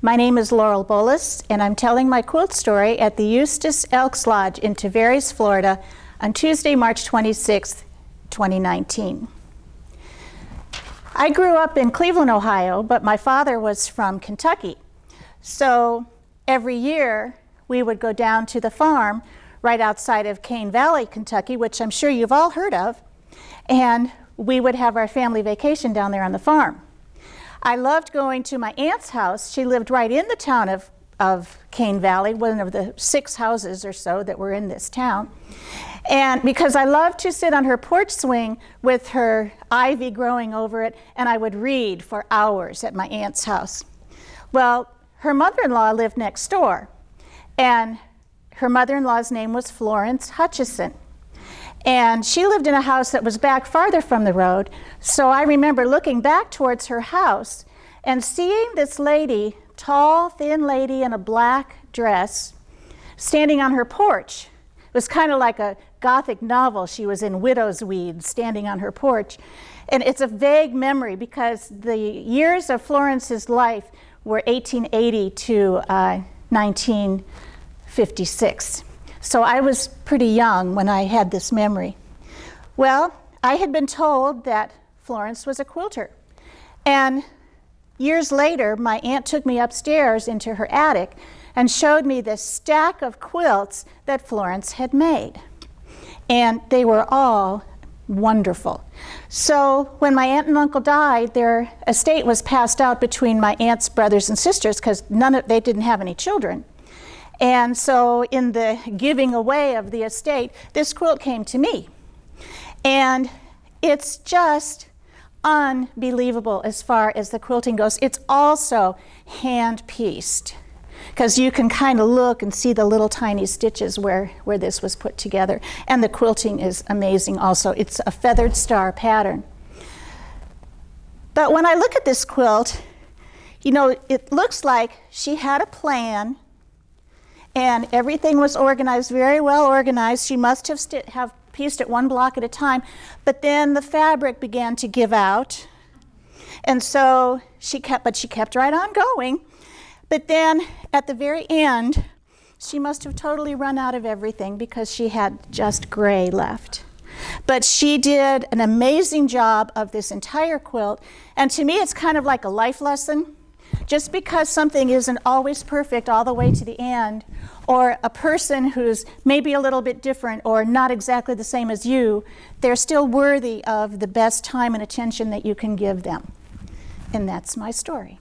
My name is Laurel Bowlus, and I'm telling my quilt story at the Eustis Elks Lodge in Tavares, Florida on Tuesday, March 26, 2019. I grew up in Cleveland, Ohio, but my father was from Kentucky. So every year we would go down to the farm right outside of Cane Valley, Kentucky, which I'm sure you've all heard of, and we would have our family vacation down there on the farm. I loved going to my aunt's house. She lived right in the town of Cane Valley, one of the 6 houses or so that were in this town. And because I loved to sit on her porch swing with her ivy growing over it, and I would read for hours at my aunt's house. Well, her mother-in-law lived next door, and her mother-in-law's name was Florence Hutchison. And she lived in a house that was back farther from the road, so I remember looking back towards her house and seeing this lady, tall, thin lady in a black dress, standing on her porch. It was kind of like a Gothic novel. She was in widow's weeds, standing on her porch. And it's a vague memory because the years of Florence's life were 1880 to 1956. So I was pretty young when I had this memory. Well, I had been told that Florence was a quilter. And years later, my aunt took me upstairs into her attic and showed me this stack of quilts that Florence had made. And they were all wonderful. So when my aunt and uncle died, their estate was passed out between my aunt's brothers and sisters because they didn't have any children. And so in the giving away of the estate, this quilt came to me. And it's just unbelievable as far as the quilting goes. It's also hand-pieced, because you can kind of look and see the little tiny stitches where this was put together. And the quilting is amazing also. It's a feathered star pattern. But when I look at this quilt, you know, it looks like she had a plan, and everything was organized, very well organized. She must have pieced it one block at a time, but then the fabric began to give out, and so she kept right on going. But then at the very end, she must have totally run out of everything because she had just gray left. But she did an amazing job of this entire quilt, and to me it's kind of like a life lesson. Just because something isn't always perfect all the way to the end, or a person who's maybe a little bit different or not exactly the same as you, they're still worthy of the best time and attention that you can give them. And that's my story.